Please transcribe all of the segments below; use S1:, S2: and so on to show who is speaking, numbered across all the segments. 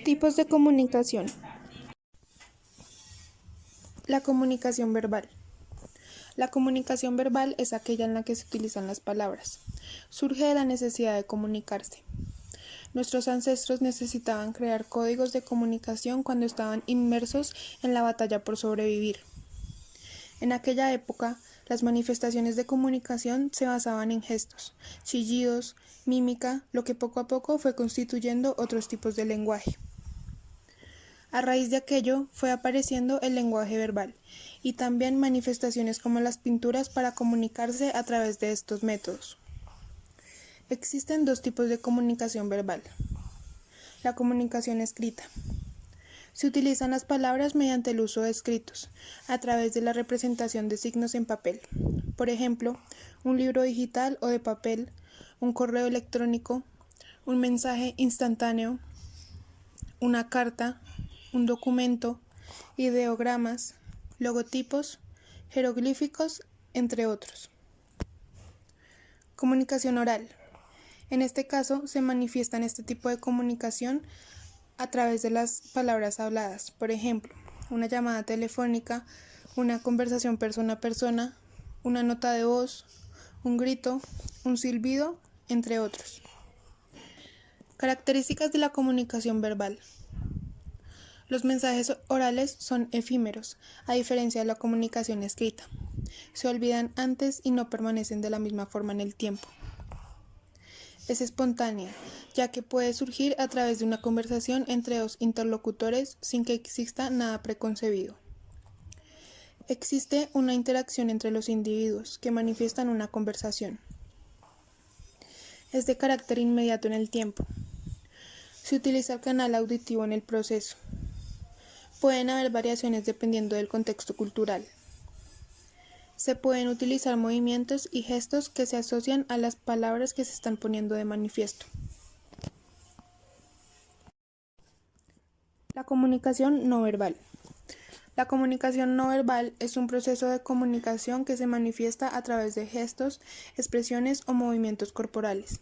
S1: Tipos de comunicación. La comunicación verbal. La comunicación verbal es aquella en la que se utilizan las palabras. Surge de la necesidad de comunicarse. Nuestros ancestros necesitaban crear códigos de comunicación cuando estaban inmersos en la batalla por sobrevivir. En aquella época, las manifestaciones de comunicación se basaban en gestos, chillidos, mímica, lo que poco a poco fue constituyendo otros tipos de lenguaje. A raíz de aquello fue apareciendo el lenguaje verbal y también manifestaciones como las pinturas para comunicarse a través de estos métodos. Existen dos tipos de comunicación verbal. La comunicación escrita. Se utilizan las palabras mediante el uso de escritos, a través de la representación de signos en papel. Por ejemplo, un libro digital o de papel, un correo electrónico, un mensaje instantáneo, una carta, un documento, ideogramas, logotipos, jeroglíficos, entre otros. Comunicación oral. En este caso, se manifiesta en este tipo de comunicación a través de las palabras habladas. Por ejemplo, una llamada telefónica, una conversación persona a persona, una nota de voz, un grito, un silbido, entre otros. Características de la comunicación verbal. Los mensajes orales son efímeros, a diferencia de la comunicación escrita. Se olvidan antes y no permanecen de la misma forma en el tiempo. Es espontánea, ya que puede surgir a través de una conversación entre dos interlocutores sin que exista nada preconcebido. Existe una interacción entre los individuos que manifiestan una conversación. Es de carácter inmediato en el tiempo. Se utiliza el canal auditivo en el proceso. Pueden haber variaciones dependiendo del contexto cultural. Se pueden utilizar movimientos y gestos que se asocian a las palabras que se están poniendo de manifiesto. La comunicación no verbal. La comunicación no verbal es un proceso de comunicación que se manifiesta a través de gestos, expresiones o movimientos corporales.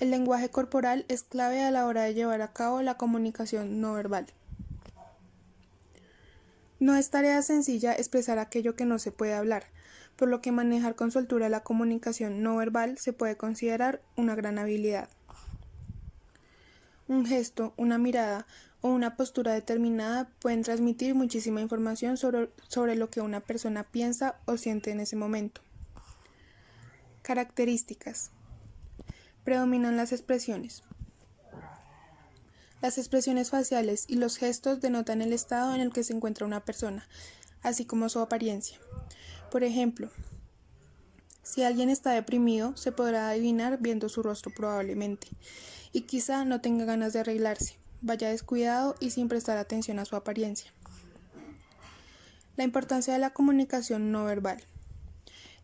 S1: El lenguaje corporal es clave a la hora de llevar a cabo la comunicación no verbal. No es tarea sencilla expresar aquello que no se puede hablar, por lo que manejar con soltura la comunicación no verbal se puede considerar una gran habilidad. Un gesto, una mirada o una postura determinada pueden transmitir muchísima información sobre lo que una persona piensa o siente en ese momento. Características. Predominan las expresiones. Las expresiones faciales y los gestos denotan el estado en el que se encuentra una persona, así como su apariencia. Por ejemplo, si alguien está deprimido, se podrá adivinar viendo su rostro probablemente, y quizá no tenga ganas de arreglarse, vaya descuidado y sin prestar atención a su apariencia. La importancia de la comunicación no verbal.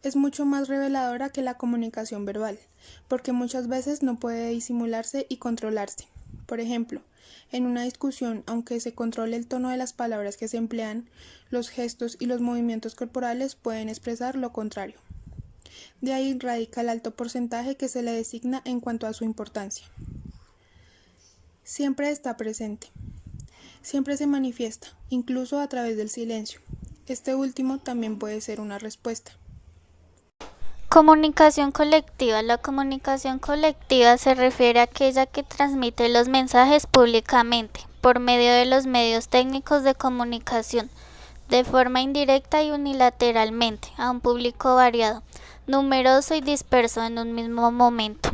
S1: Es mucho más reveladora que la comunicación verbal, porque muchas veces no puede disimularse y controlarse. Por ejemplo, en una discusión, aunque se controle el tono de las palabras que se emplean, los gestos y los movimientos corporales pueden expresar lo contrario. De ahí radica el alto porcentaje que se le designa en cuanto a su importancia. Siempre está presente. Siempre se manifiesta, incluso a través del silencio. Este último también puede ser una respuesta.
S2: Comunicación colectiva. La comunicación colectiva se refiere a aquella que transmite los mensajes públicamente, por medio de los medios técnicos de comunicación, de forma indirecta y unilateralmente, a un público variado, numeroso y disperso en un mismo momento.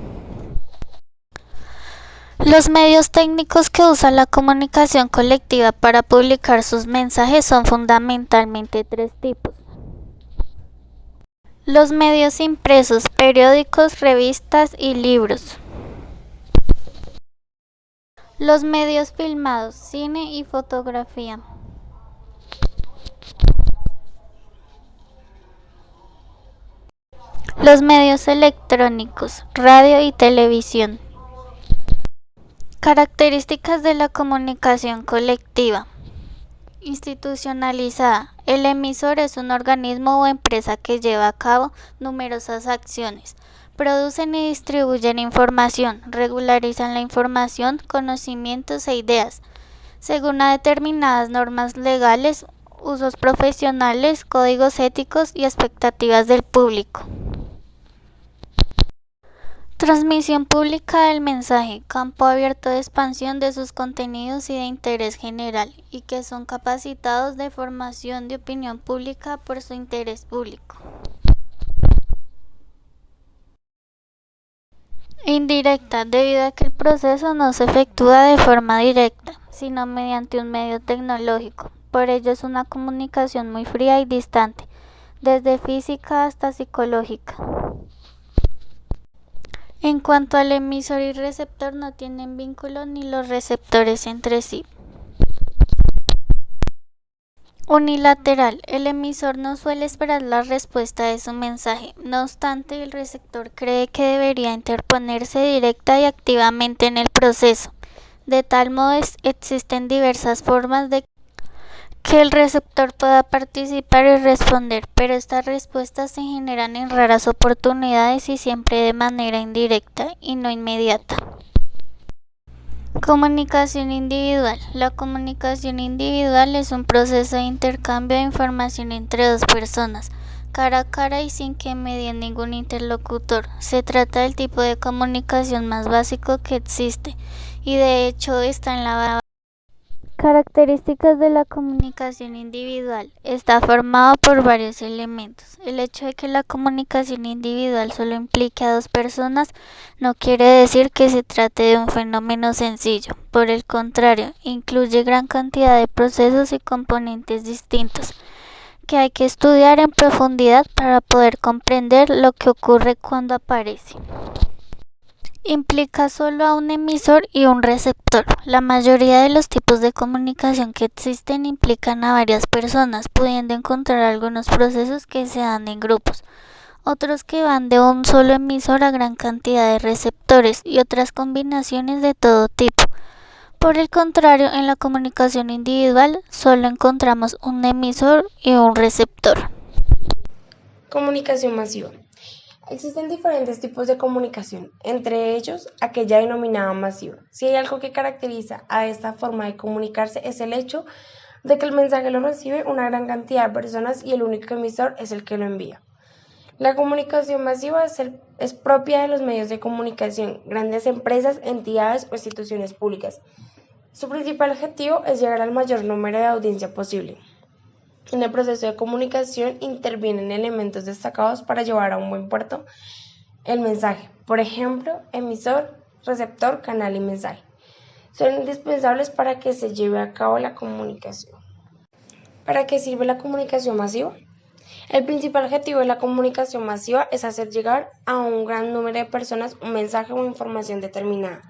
S2: Los medios técnicos que usa la comunicación colectiva para publicar sus mensajes son fundamentalmente tres tipos. Los medios impresos, periódicos, revistas y libros. Los medios filmados, cine y fotografía. Los medios electrónicos, radio y televisión. Características de la comunicación colectiva. Institucionalizada. El emisor es un organismo o empresa que lleva a cabo numerosas acciones Producen y distribuyen información, regularizan la información, conocimientos e ideas, según a determinadas normas legales, usos profesionales, códigos éticos y expectativas del público. Transmisión pública del mensaje, campo abierto de expansión de sus contenidos y de interés general, y que son capacitados de formación de opinión pública por su interés público. Indirecta, debido a que el proceso no se efectúa de forma directa, sino mediante un medio tecnológico. Por ello es una comunicación muy fría y distante, desde física hasta psicológica. En cuanto al emisor y receptor, no tienen vínculo ni los receptores entre sí. Unilateral. El emisor no suele esperar la respuesta de su mensaje. No obstante, el receptor cree que debería interponerse directa y activamente en el proceso. De tal modo, existen diversas formas de que el receptor pueda participar y responder, pero estas respuestas se generan en raras oportunidades y siempre de manera indirecta y no inmediata. Comunicación individual. La comunicación individual es un proceso de intercambio de información entre dos personas, cara a cara y sin que medie ningún interlocutor. Se trata del tipo de comunicación más básico que existe y de hecho está en la características de la comunicación individual. Está formado por varios elementos. El hecho de que la comunicación individual solo implique a dos personas no quiere decir que se trate de un fenómeno sencillo. Por el contrario, incluye gran cantidad de procesos y componentes distintos que hay que estudiar en profundidad para poder comprender lo que ocurre cuando aparece. Implica solo a un emisor y un receptor. La mayoría de los tipos de comunicación que existen implican a varias personas, pudiendo encontrar algunos procesos que se dan en grupos, otros que van de un solo emisor a gran cantidad de receptores y otras combinaciones de todo tipo. Por el contrario, en la comunicación individual solo encontramos un emisor y un receptor.
S3: Comunicación masiva. Existen diferentes tipos de comunicación, entre ellos aquella denominada masiva. Si hay algo que caracteriza a esta forma de comunicarse es el hecho de que el mensaje lo recibe una gran cantidad de personas y el único emisor es el que lo envía. La comunicación masiva es propia de los medios de comunicación, grandes empresas, entidades o instituciones públicas. Su principal objetivo es llegar al mayor número de audiencia posible. En el proceso de comunicación intervienen elementos destacados para llevar a un buen puerto el mensaje, por ejemplo, emisor, receptor, canal y mensaje. Son indispensables para que se lleve a cabo la comunicación. ¿Para qué sirve la comunicación masiva? El principal objetivo de la comunicación masiva es hacer llegar a un gran número de personas un mensaje o información determinada.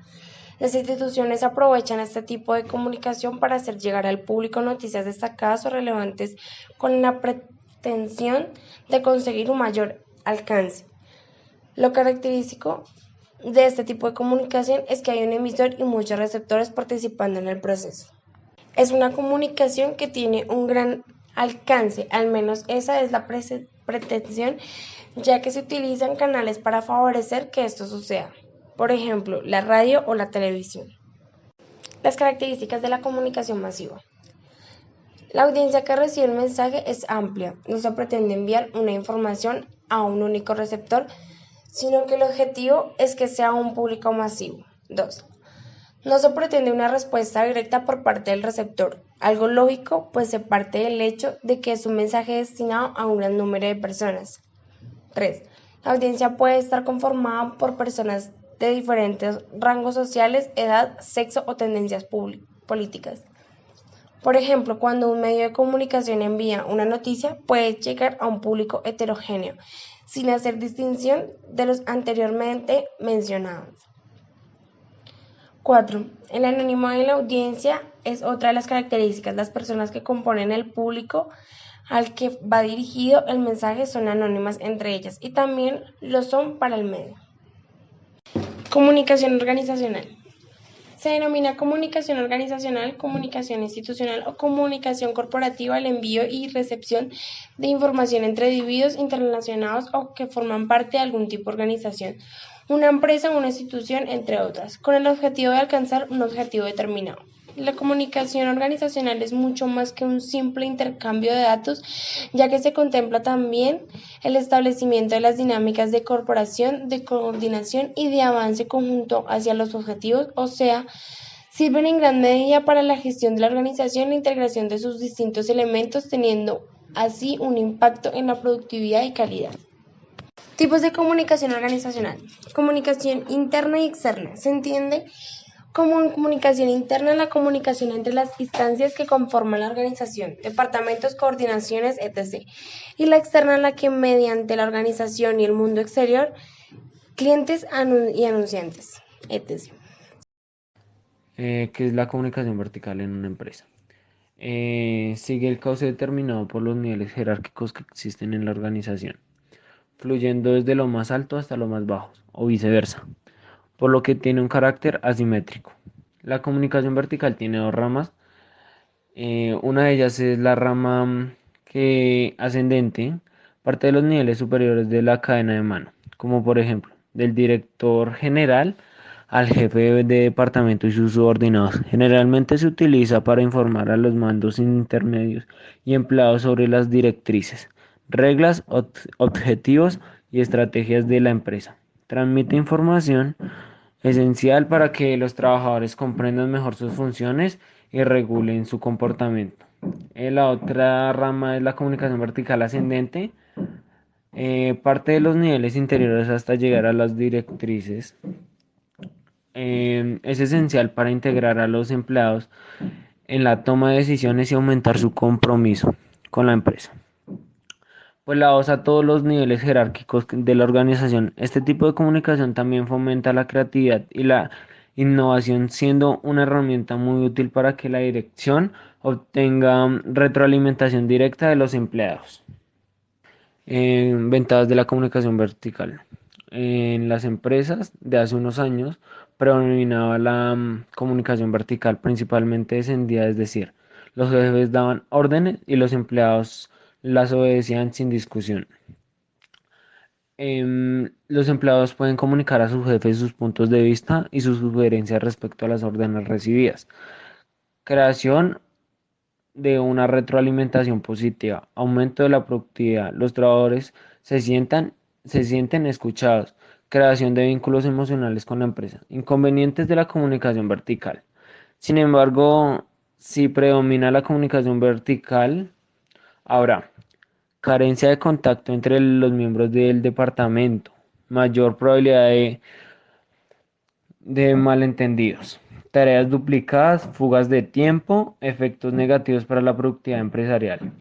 S3: Las instituciones aprovechan este tipo de comunicación para hacer llegar al público noticias destacadas o relevantes con la pretensión de conseguir un mayor alcance. Lo característico de este tipo de comunicación es que hay un emisor y muchos receptores participando en el proceso. Es una comunicación que tiene un gran alcance, al menos esa es la pretensión, ya que se utilizan canales para favorecer que esto suceda. Por ejemplo, la radio o la televisión. Las características de la comunicación masiva. La audiencia que recibe el mensaje es amplia. No se pretende enviar una información a un único receptor, sino que el objetivo es que sea un público masivo. 2. No se pretende una respuesta directa por parte del receptor, algo lógico, pues se parte del hecho de que es un mensaje destinado a un gran número de personas. 3. La audiencia puede estar conformada por personas de diferentes rangos sociales, edad, sexo o tendencias políticas. Por ejemplo, cuando un medio de comunicación envía una noticia, puede llegar a un público heterogéneo, sin hacer distinción de los anteriormente mencionados. 4. El anónimo de la audiencia es otra de las características. Las personas que componen el público al que va dirigido el mensaje son anónimas entre ellas y también lo son para el medio. Comunicación organizacional. Se denomina comunicación organizacional, comunicación institucional o comunicación corporativa el envío y recepción de información entre individuos interrelacionados o que forman parte de algún tipo de organización, una empresa o una institución, entre otras, con el objetivo de alcanzar un objetivo determinado. La comunicación organizacional es mucho más que un simple intercambio de datos, ya que se contempla también el establecimiento de las dinámicas de corporación, de coordinación y de avance conjunto hacia los objetivos, o sea, sirven en gran medida para la gestión de la organización e integración de sus distintos elementos, teniendo así un impacto en la productividad y calidad. Tipos de comunicación organizacional. Comunicación interna y externa. Se entiende como en comunicación interna la comunicación entre las instancias que conforman la organización, departamentos, coordinaciones, etc. Y la externa la que mediante la organización y el mundo exterior, clientes y anunciantes, etc.
S4: ¿Qué es la comunicación vertical en una empresa? Sigue el cauce determinado por los niveles jerárquicos que existen en la organización, fluyendo desde lo más alto hasta lo más bajo, o viceversa, por lo que tiene un carácter asimétrico. La comunicación vertical tiene dos ramas. Una de ellas es la rama que ascendente, parte de los niveles superiores de la cadena de mando, como por ejemplo del director general al jefe de departamento y sus subordinados. Generalmente se utiliza para informar a los mandos intermedios y empleados sobre las directrices, reglas, objetivos y estrategias de la empresa. Transmite información esencial para que los trabajadores comprendan mejor sus funciones y regulen su comportamiento. La otra rama es la comunicación vertical ascendente, parte de los niveles interiores hasta llegar a las directrices. Es esencial para integrar a los empleados en la toma de decisiones y aumentar su compromiso con la empresa. Pues la voz a todos los niveles jerárquicos de la organización. Este tipo de comunicación también fomenta la creatividad y la innovación, siendo una herramienta muy útil para que la dirección obtenga retroalimentación directa de los empleados. Ventajas de la comunicación vertical. En las empresas de hace unos años predominaba la comunicación vertical, principalmente descendida, es decir, los jefes daban órdenes y los empleados las obedecían sin discusión. Los empleados pueden comunicar a sus jefes sus puntos de vista y sus sugerencias respecto a las órdenes recibidas. Creación de una retroalimentación positiva, aumento de la productividad, los trabajadores se sienten escuchados, creación de vínculos emocionales con la empresa. Inconvenientes de la comunicación vertical. Sin embargo, si predomina la comunicación vertical, habrá carencia de contacto entre los miembros del departamento, mayor probabilidad de malentendidos, tareas duplicadas, fugas de tiempo, efectos negativos para la productividad empresarial.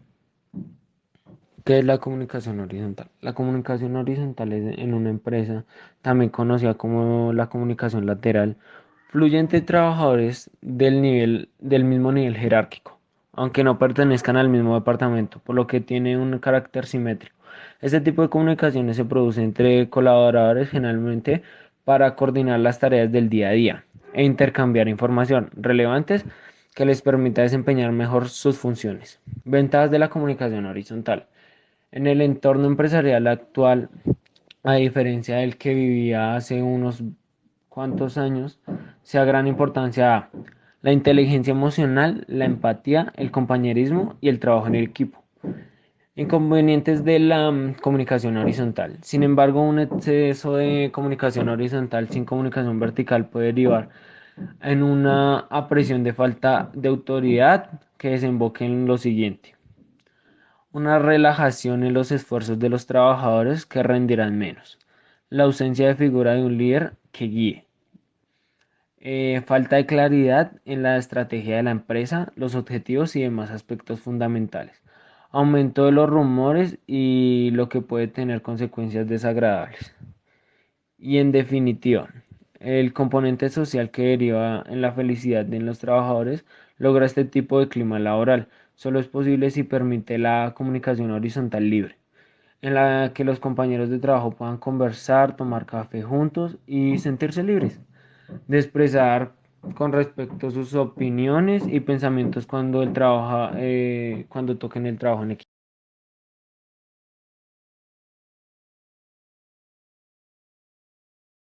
S4: ¿Qué es la comunicación horizontal? La comunicación horizontal es en una empresa, también conocida como la comunicación lateral, fluye entre trabajadores del mismo nivel jerárquico, aunque no pertenezcan al mismo departamento, por lo que tiene un carácter simétrico. Este tipo de comunicaciones se produce entre colaboradores generalmente para coordinar las tareas del día a día e intercambiar información relevantes que les permita desempeñar mejor sus funciones. Ventajas de la comunicación horizontal. En el entorno empresarial actual, a diferencia del que vivía hace unos cuantos años, se da gran importancia a la inteligencia emocional, la empatía, el compañerismo y el trabajo en el equipo. Inconvenientes de la comunicación horizontal. Sin embargo, un exceso de comunicación horizontal sin comunicación vertical puede derivar en una apreciación de falta de autoridad que desemboque en lo siguiente: una relajación en los esfuerzos de los trabajadores que rendirán menos, la ausencia de figura de un líder que guíe, falta de claridad en la estrategia de la empresa, los objetivos y demás aspectos fundamentales, aumento de los rumores y lo que puede tener consecuencias desagradables. Y en definitiva, el componente social que deriva en la felicidad de los trabajadores logra este tipo de clima laboral. Solo es posible si permite la comunicación horizontal libre, en la que los compañeros de trabajo puedan conversar, tomar café juntos y sentirse libres de expresar con respecto a sus opiniones y pensamientos cuando cuando toquen el trabajo en equipo.